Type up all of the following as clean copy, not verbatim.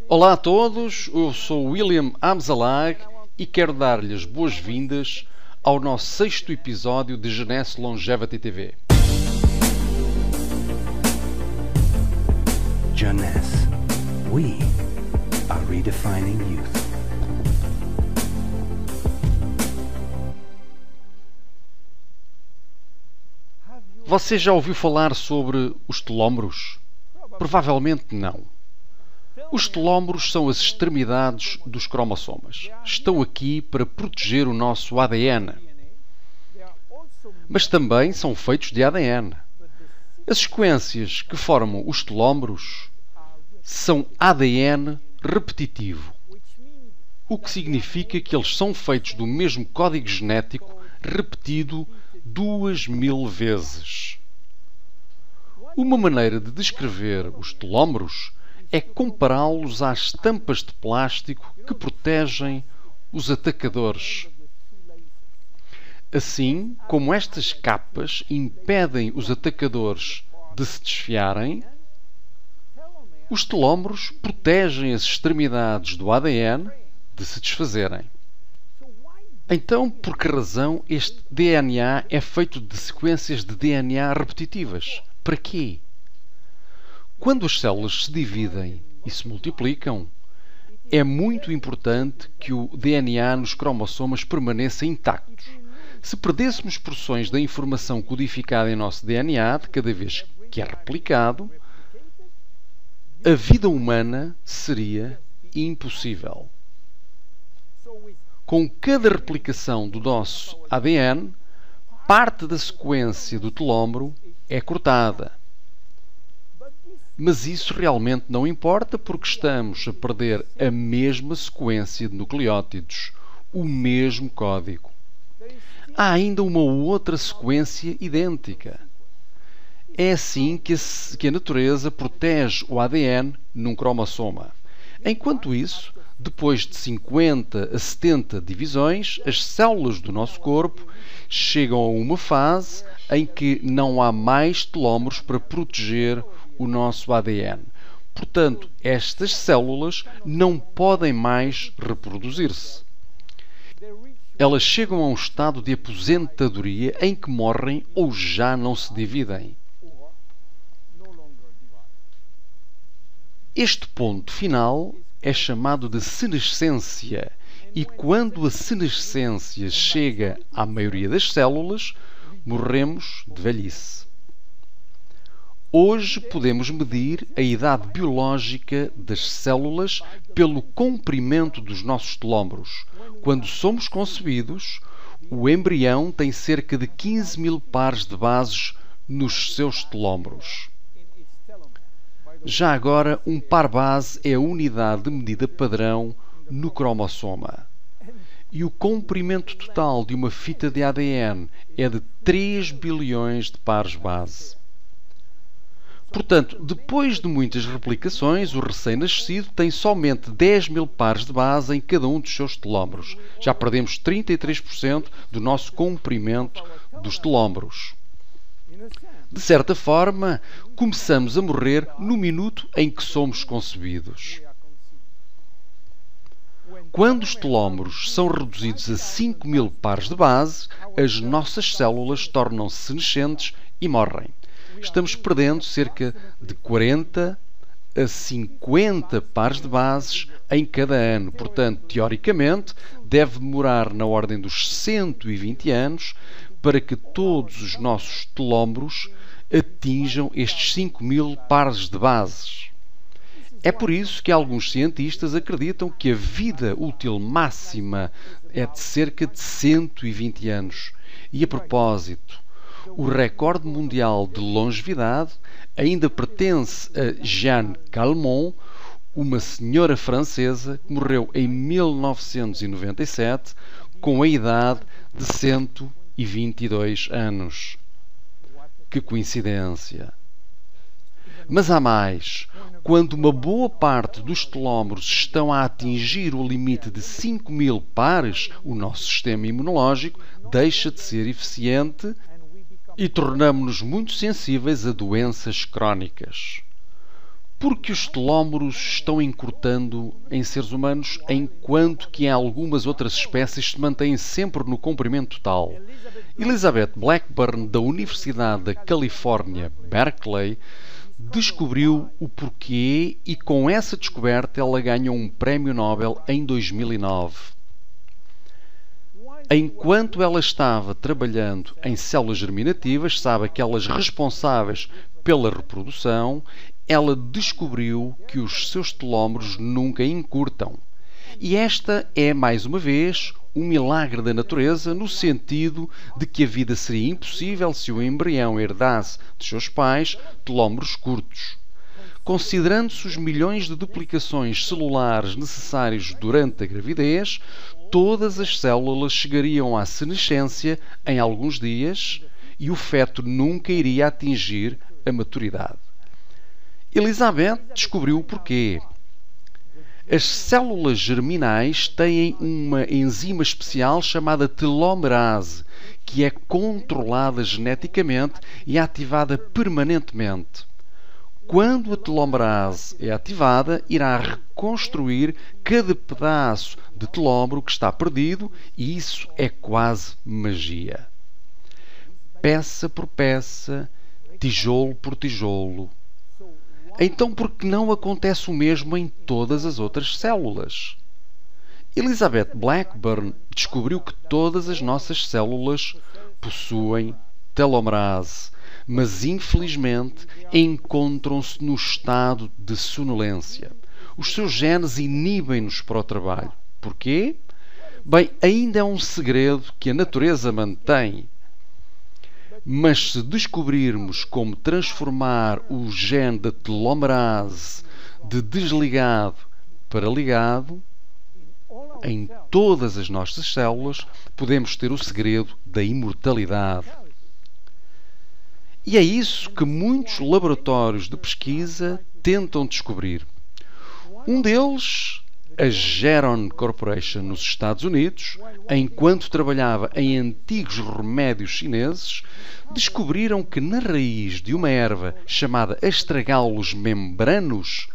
Olá a todos, eu sou William Amzalag e quero dar-lhes boas-vindas ao nosso 6º episódio de Jeunesse Longevity TV. Jeunesse, we are redefining youth. Você já ouviu falar sobre os telómeros? Provavelmente não. Os telómeros são as extremidades dos cromossomas. Estão aqui para proteger o nosso ADN. Mas também são feitos de ADN. As sequências que formam os telómeros são ADN repetitivo, o que significa que eles são feitos do mesmo código genético repetido 2000 vezes. Uma maneira de descrever os telómeros é compará-los às tampas de plástico que protegem os atacadores. Assim como estas capas impedem os atacadores de se desfiarem, os telómeros protegem as extremidades do ADN de se desfazerem. Então, por que razão este DNA é feito de sequências de DNA repetitivas? Para quê? Quando as células se dividem e se multiplicam, é muito importante que o DNA nos cromossomas permaneça intacto. Se perdêssemos porções da informação codificada em nosso DNA de cada vez que é replicado, a vida humana seria impossível. Com cada replicação do nosso ADN, parte da sequência do telómero é cortada. Mas isso realmente não importa porque estamos a perder a mesma sequência de nucleótidos, o mesmo código. Há ainda uma outra sequência idêntica. É assim que a natureza protege o ADN num cromossoma. Enquanto isso, depois de 50 a 70 divisões, as células do nosso corpo chegam a uma fase em que não há mais telómeros para proteger o nosso ADN. Portanto, estas células não podem mais reproduzir-se. Elas chegam a um estado de aposentadoria em que morrem ou já não se dividem. Este ponto final é chamado de senescência e quando a senescência chega à maioria das células, morremos de velhice. Hoje podemos medir a idade biológica das células pelo comprimento dos nossos telómeros. Quando somos concebidos, o embrião tem cerca de 15.000 pares de bases nos seus telómeros. Já agora, um par base é a unidade de medida padrão no cromossoma. E o comprimento total de uma fita de ADN é de 3 bilhões de pares base. Portanto, depois de muitas replicações, o recém-nascido tem somente 10.000 pares de base em cada um dos seus telómeros. Já perdemos 33% do nosso comprimento dos telómeros. De certa forma, começamos a morrer no minuto em que somos concebidos. Quando os telómeros são reduzidos a 5.000 pares de base, as nossas células tornam-se senescentes e morrem. Estamos perdendo cerca de 40 a 50 pares de bases em cada ano. Portanto, teoricamente, deve demorar na ordem dos 120 anos para que todos os nossos telómeros atinjam estes 5.000 pares de bases. É por isso que alguns cientistas acreditam que a vida útil máxima é de cerca de 120 anos. E a propósito, o recorde mundial de longevidade ainda pertence a Jeanne Calment, uma senhora francesa que morreu em 1997 com a idade de 122 anos. Que coincidência! Mas há mais. Quando uma boa parte dos telómeros estão a atingir o limite de 5.000 pares, o nosso sistema imunológico deixa de ser eficiente e tornamo-nos muito sensíveis a doenças crónicas. Porque os telómeros estão encurtando em seres humanos, enquanto que em algumas outras espécies se mantêm sempre no comprimento total. Elizabeth Blackburn, da Universidade da Califórnia, Berkeley, descobriu o porquê e com essa descoberta ela ganhou um prémio Nobel em 2009. Enquanto ela estava trabalhando em células germinativas, sabe, aquelas responsáveis pela reprodução, ela descobriu que os seus telómeros nunca encurtam. E esta é, mais uma vez, um milagre da natureza, no sentido de que a vida seria impossível se o embrião herdasse de seus pais telómeros curtos. Considerando-se os milhões de duplicações celulares necessários durante a gravidez, todas as células chegariam à senescência em alguns dias e o feto nunca iria atingir a maturidade. Elizabeth descobriu o porquê. As células germinais têm uma enzima especial chamada telomerase, que é controlada geneticamente e ativada permanentemente. Quando a telomerase é ativada, irá reconstruir cada pedaço de telómero que está perdido, e isso é quase magia. Peça por peça, tijolo por tijolo. Então, por que não acontece o mesmo em todas as outras células? Elizabeth Blackburn descobriu que todas as nossas células possuem telomerase, mas infelizmente encontram-se no estado de sonolência. Os seus genes inibem-nos para o trabalho. Porquê? Bem, ainda é um segredo que a natureza mantém. Mas se descobrirmos como transformar o gene da telomerase de desligado para ligado, em todas as nossas células, podemos ter o segredo da imortalidade. E é isso que muitos laboratórios de pesquisa tentam descobrir. Um deles, a Geron Corporation nos Estados Unidos, enquanto trabalhava em antigos remédios chineses, descobriram que na raiz de uma erva chamada Astragalus membranus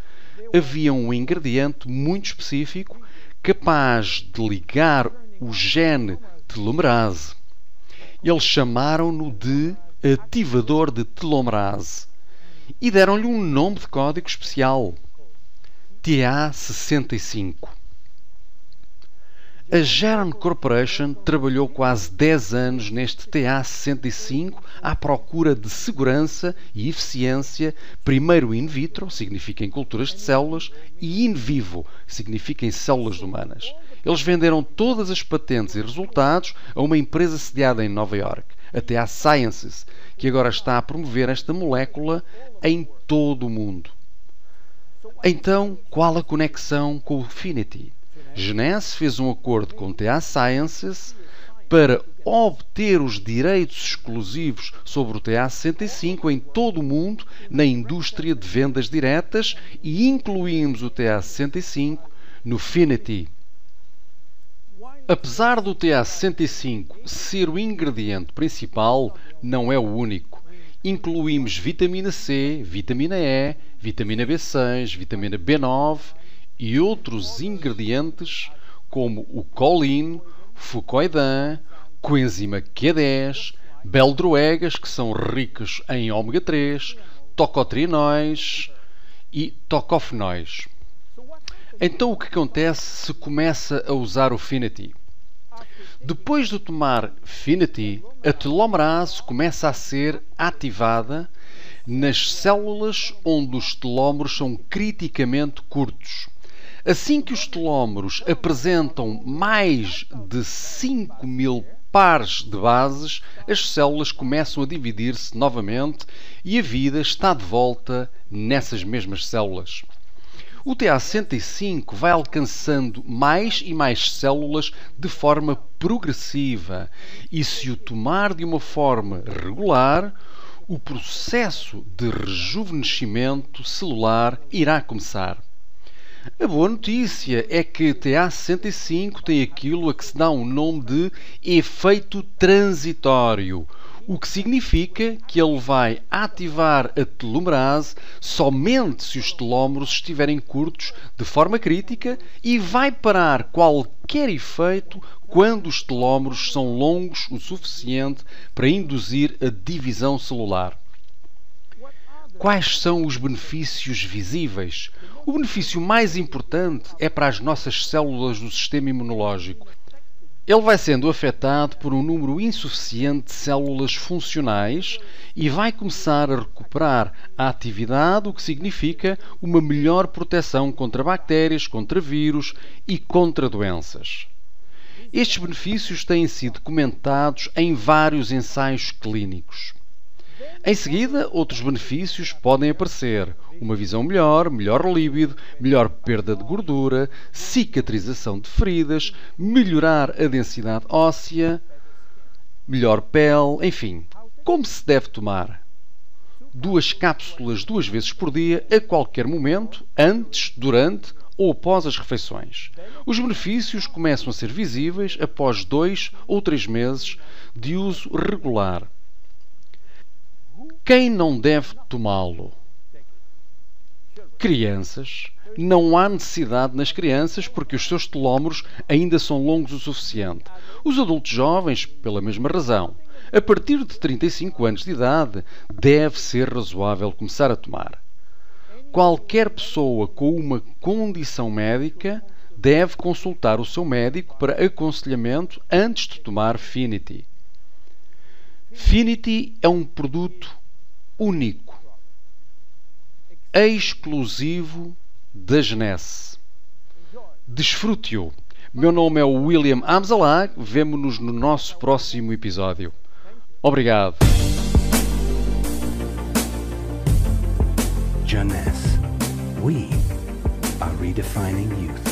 havia um ingrediente muito específico capaz de ligar o gene telomerase. Eles chamaram-no de ativador de telomerase e deram-lhe um nome de código especial: TA65. A Geron Corporation trabalhou quase 10 anos neste TA65 à procura de segurança e eficiência, primeiro in vitro, significa em culturas de células, e in vivo, significa em células humanas. Eles venderam todas as patentes e resultados a uma empresa sediada em Nova York, a TA Sciences, que agora está a promover esta molécula em todo o mundo. Então, qual a conexão com o Finity? Genesse fez um acordo com TA Sciences para obter os direitos exclusivos sobre o TA65 em todo o mundo na indústria de vendas diretas, e incluímos o TA65 no Finity. Apesar do TA65 ser o ingrediente principal, não é o único. Incluímos vitamina C, vitamina E, vitamina B6, vitamina B9 e outros ingredientes como o colin, fucoidan, coenzima Q10, beldroegas, que são ricas em ômega 3, tocotrienóis e tocofenóis. Então o que acontece se começa a usar o Finity? Depois de tomar Finity, a telomerase começa a ser ativada nas células onde os telómeros são criticamente curtos. Assim que os telómeros apresentam mais de 5.000 pares de bases, as células começam a dividir-se novamente e a vida está de volta nessas mesmas células. O TA65 vai alcançando mais e mais células de forma progressiva e, se o tomar de uma forma regular, o processo de rejuvenescimento celular irá começar. A boa notícia é que TA65 tem aquilo a que se dá um nome de efeito transitório. o que significa que ele vai ativar a telomerase somente se os telómeros estiverem curtos de forma crítica e vai parar qualquer efeito quando os telómeros são longos o suficiente para induzir a divisão celular. Quais são os benefícios visíveis? O benefício mais importante é para as nossas células do sistema imunológico. Ele vai sendo afetado por um número insuficiente de células funcionais e vai começar a recuperar a atividade, o que significa uma melhor proteção contra bactérias, contra vírus e contra doenças. Estes benefícios têm sido documentados em vários ensaios clínicos. Em seguida, outros benefícios podem aparecer: uma visão melhor, melhor líbido, melhor perda de gordura, cicatrização de feridas, melhorar a densidade óssea, melhor pele, enfim. Como se deve tomar? 2 cápsulas 2 vezes por dia, a qualquer momento, antes, durante ou após as refeições. Os benefícios começam a ser visíveis após 2 ou 3 meses de uso regular. Quem não deve tomá-lo? Crianças. Não há necessidade nas crianças porque os seus telómeros ainda são longos o suficiente. Os adultos jovens, pela mesma razão. A partir de 35 anos de idade, deve ser razoável começar a tomar. Qualquer pessoa com uma condição médica deve consultar o seu médico para aconselhamento antes de tomar Finity. Finity é um produto único, exclusivo da Genesse. Desfrute-o. Meu nome é William Amzalag. Vemo-nos no nosso próximo episódio. Obrigado. Jeunesse. We are redefining youth.